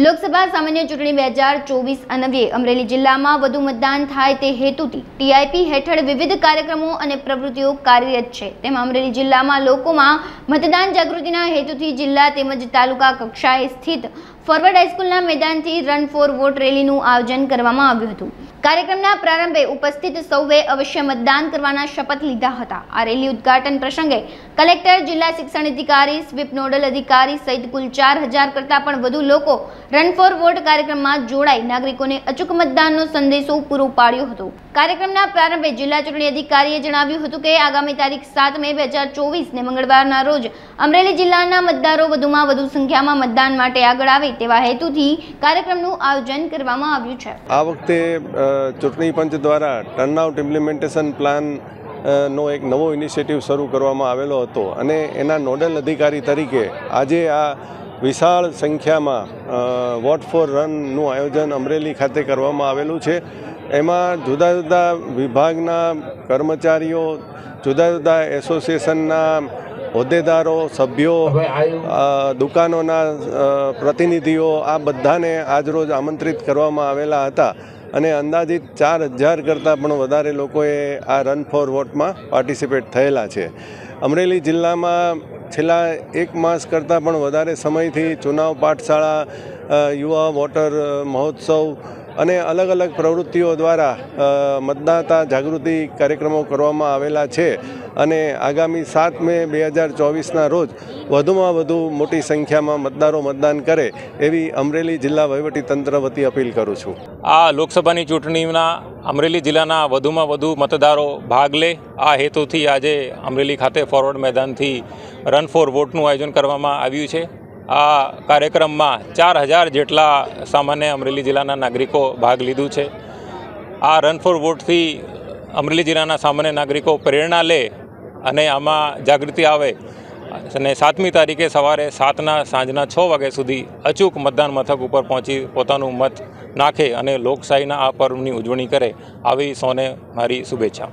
લોકસભા સામાન્ય ચૂંટણી 2024 અન્વયે અમરેલી જિલ્લામાં વધુ મતદાન થાય તે હેતુથી ટીઆઈપી હેઠળ વિવિધ કાર્યક્રમો અને પ્રવૃત્તિઓ કાર્યરત છે। તેમાં અમરેલી જિલ્લામાં લોકોમાં મતદાન જાગૃતિના હેતુથી જિલ્લા તેમજ તાલુકા કક્ષાએ સ્થિત ફોરવર્ડ હાઈસ્કૂલના મેદાનથી રન ફોર વોટ રેલીનું આયોજન કરવામાં આવ્યું હતું। કાર્યક્રમના પ્રારંભે ઉપસ્થિત સૌએ અવશ્ય મતદાન કરવાના શપથ લીધા હતા। આ રેલી ઉદ્ઘાટન પ્રસંગે કલેક્ટર, જિલ્લા શિક્ષણ અધિકારી, સ્વીપ નોડલ અધિકારી સહિત કુલ 4000 કરતાં પણ વધુ લોકો રન ફોર વોટ કાર્યક્રમમાં જોડાઈ નાગરિકોને અચૂક મતદાનનો સંદેશો પૂરો પાડ્યો હતો। કાર્યક્રમના પ્રારંભે જિલ્લા ચૂંટણી અધિકારીએ જણાવ્યું હતું કે આગામી તારીખ 7 મે 2024 ને મંગળવારના રોજ અમરેલી જિલ્લાના મતદારો વધુમાં વધુ સંખ્યામાં મતદાન માટે આગળ આવે તેવા હેતુથી કાર્યક્રમનું આયોજન કરવામાં આવ્યું છે। આ વખતે ચૂંટણી પંચ દ્વારા ટર્નઆઉટ ઇમ્પ્લિમેન્ટેશન પ્લાન નો એક નવો ઇનિશિયેટિવ શરૂ કરવામાં આવેલો હતો અને એના નોડલ અધિકારી તરીકે આજે આ વિશાળ સંખ્યામાં વોટ ફોર રનનું આયોજન અમરેલી ખાતે કરવામાં આવેલું છે। એમાં જુદા જુદા વિભાગના કર્મચારીઓ, જુદા જુદા એસોસિએશનના હોદ્દેદારો, સભ્યો, દુકાનોના પ્રતિનિધિઓ આ બધાને આજરોજ આમંત્રિત કરવામાં આવેલા હતા અને અંદાજિત 4000 કરતાં પણ વધારે લોકોએ આ રન ફોર વોટમાં પાર્ટિસિપેટ થયેલા છે। અમરેલી જિલ્લામાં છેલ્લા 1 માસ કરતાં પણ વધારે સમયથી ચુનાવ પાઠશાળા, યુવા વોટર મહોત્સવ અને અલગ અલગ પ્રવૃત્તિઓ દ્વારા મતદાતા જાગૃતિ કાર્યક્રમો કરવામાં આવેલા છે અને આગામી 7 મે 2024ના રોજ વધુમાં વધુ મોટી સંખ્યામાં મતદારો મતદાન કરે એવી અમરેલી જિલ્લા વહીવટીતંત્ર વતી અપીલ કરું છું। આ લોકસભાની ચૂંટણીના અમરેલી જિલ્લાના વધુમાં વધુ મતદારો ભાગ લે આ હેતુથી આજે અમરેલી ખાતે ફોરવર્ડ મેદાનથી રન ફોર વોટનું આયોજન કરવામાં આવ્યું છે। આ કાર્યક્રમમાં 4000 જેટલા સામાન્ય અમરેલી જિલ્લાના નાગરિકો ભાગ લીધું છે। આ રન ફોર વોટથી અમરેલી જિલ્લાના સામાન્ય નાગરિકો પ્રેરણા લે અને આમાં જાગૃતિ આવે અને 7મી તારીખે સવારે 7ના સાંજના 6 વાગ્યા સુધી અચૂક મતદાન મથક ઉપર પહોંચી પોતાનું મત નાખે અને લોકશાહીના આ પર્વની ઉજવણી કરે આવી સૌને મારી શુભેચ્છા।